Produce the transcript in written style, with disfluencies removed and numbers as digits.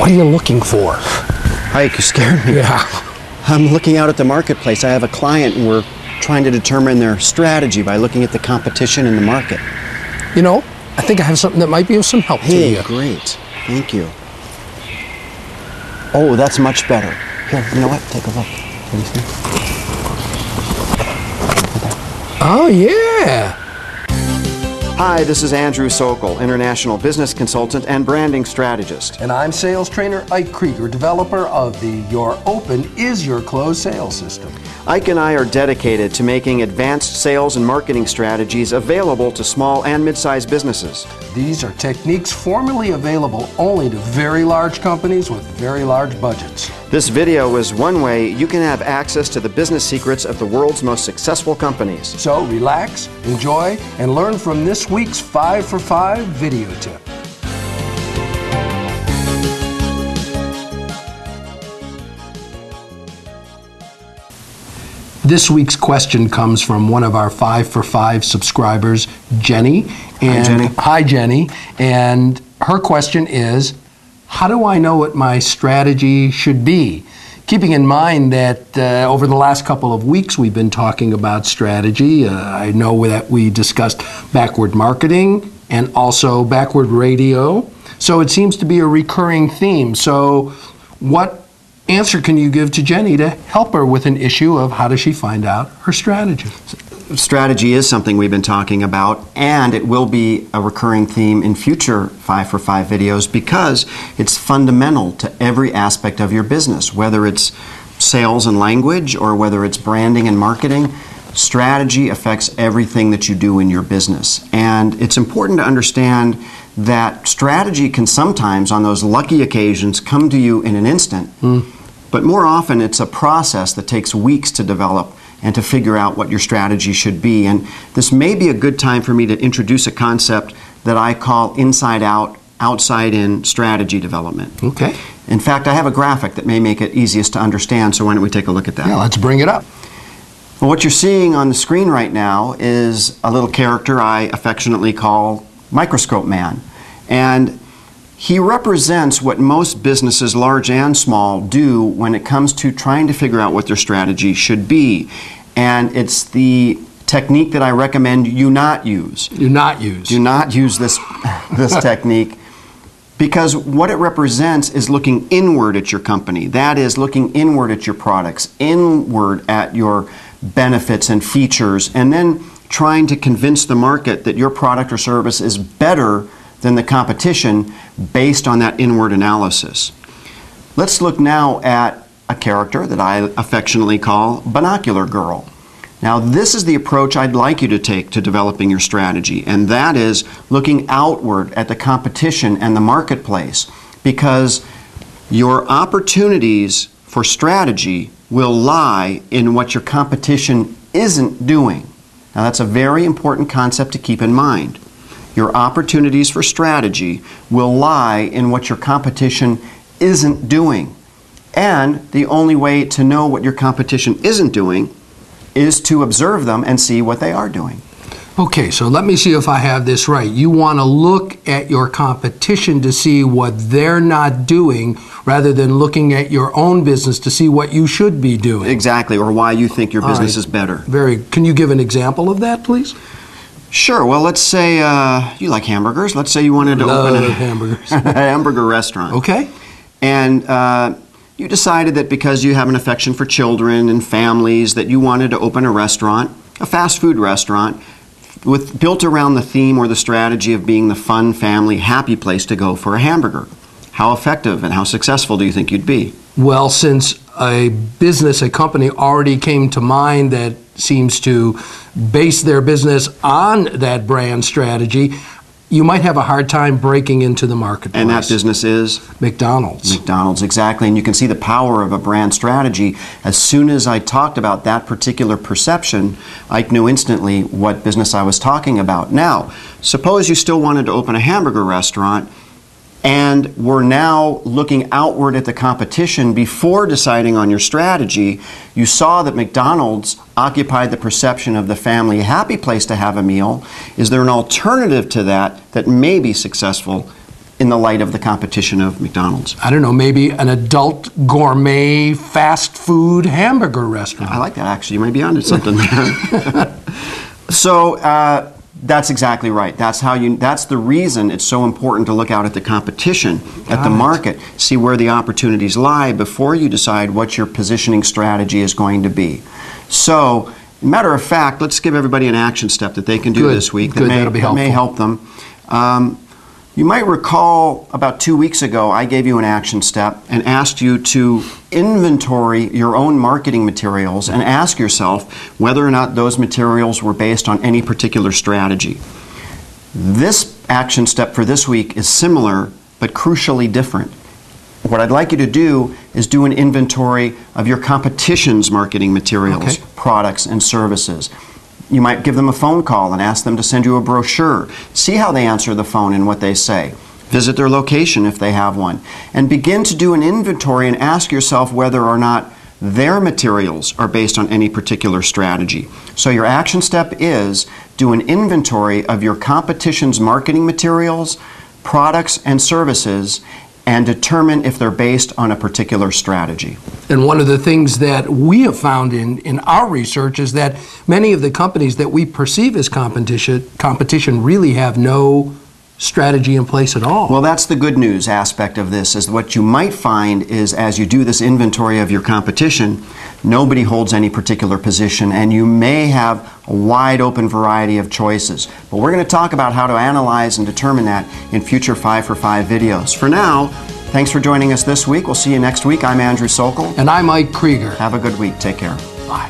What are you looking for? Ike, you scared me. Yeah. I'm looking out at the marketplace. I have a client and we're trying to determine their strategy by looking at the competition in the market. You know, I think I have something that might be of some help to Hey, you. great. Thank you. Oh, that's much better. Here, you know what? Take a look. What do you think? Oh, yeah. Hi, this is Andrew Sokol, International Business Consultant and Branding Strategist. And I'm sales trainer Ike Krieger, developer of the Your Open is Your Closed sales system. Ike and I are dedicated to making advanced sales and marketing strategies available to small and mid-sized businesses. These are techniques formerly available only to very large companies with very large budgets. This video is one way you can have access to the business secrets of the world's most successful companies. So relax, enjoy, and learn from this week's 5 for 5 video tip. This week's question comes from one of our 5 for 5 subscribers, Jenny. Hi, Jenny. And her question is, how do I know what my strategy should be? Keeping in mind that over the last couple of weeks we've been talking about strategy. I know that we discussed backward marketing and also backward radio. So it seems to be a recurring theme. So what answer can you give to Jenny to help her with an issue of how does she find out her strategy? Strategy is something we've been talking about, and it will be a recurring theme in future 5 for 5 videos because it's fundamental to every aspect of your business, whether it's sales and language or whether it's branding and marketing. Strategy affects everything that you do in your business, and it's important to understand that strategy can sometimes, on those lucky occasions, come to you in an instant, but more often it's a process that takes weeks to develop and to figure out what your strategy should be. And this may be a good time for me to introduce a concept that I call inside out, outside in strategy development. Okay. In fact, I have a graphic that may make it easiest to understand, so why don't we take a look at that? Yeah, let's bring it up. Well, what you're seeing on the screen right now is a little character I affectionately call Microscope Man. And he represents what most businesses, large and small, do when it comes to trying to figure out what their strategy should be. And it's the technique that I recommend you not use. Do not use. Do not use this technique, because what it represents is looking inward at your company. That is, looking inward at your products, inward at your benefits and features, and then trying to convince the market that your product or service is better than the competition based on that inward analysis. Let's look now at a character that I affectionately call Binocular Girl. Now, this is the approach I'd like you to take to developing your strategy, and that is looking outward at the competition and the marketplace, because your opportunities for strategy will lie in what your competition isn't doing. Now, that's a very important concept to keep in mind. Your opportunities for strategy will lie in what your competition isn't doing. And the only way to know what your competition isn't doing is to observe them and see what they are doing. Okay, so let me see if I have this right. You want to look at your competition to see what they're not doing rather than looking at your own business to see what you should be doing. Exactly, or why you think your business is better. Can you give an example of that, please? Sure. Well, let's say you like hamburgers. Let's say you wanted to open a hamburger restaurant. Okay. And you decided that because you have an affection for children and families that you wanted to open a restaurant, a fast food restaurant, built around the theme or the strategy of being the fun, family, happy place to go for a hamburger. How effective and how successful do you think you'd be? Well, since a business, a company already came to mind that seems to base their business on that brand strategy, you might have a hard time breaking into the marketplace. And that business is? McDonald's. McDonald's, exactly. And you can see the power of a brand strategy. As soon as I talked about that particular perception, Ike knew instantly what business I was talking about. Now, suppose you still wanted to open a hamburger restaurant, and we're now looking outward at the competition before deciding on your strategy. You saw that McDonald's occupied the perception of the family happy place to have a meal. Is there an alternative to that that may be successful in the light of the competition of McDonald's? I don't know, maybe an adult gourmet fast food hamburger restaurant. I like that, actually. You might be onto something there. So that's exactly right. That's the reason it's so important to look out at the competition, at the market, see where the opportunities lie before you decide what your positioning strategy is going to be. So, matter of fact, let's give everybody an action step that they can do this week that may help them. You might recall about 2 weeks ago, I gave you an action step and asked you to inventory your own marketing materials and ask yourself whether or not those materials were based on any particular strategy. This action step for this week is similar, but crucially different. What I'd like you to do is do an inventory of your competition's marketing materials, products, and services. You might give them a phone call and ask them to send you a brochure. See how they answer the phone and what they say. Visit their location if they have one. And begin to do an inventory and ask yourself whether or not their materials are based on any particular strategy. So your action step is do an inventory of your competition's marketing materials, products, and services, and determine if they're based on a particular strategy. And one of the things that we have found in our research is that many of the companies that we perceive as competition really have no strategy in place at all. Well, that's the good news aspect of this, is what you might find is as you do this inventory of your competition, nobody holds any particular position, and you may have a wide open variety of choices. But we're going to talk about how to analyze and determine that in future 5 for 5 videos. For now, thanks for joining us this week. We'll see you next week. I'm Andrew Sokol. And I'm Mike Krieger. Have a good week. Take care. Bye.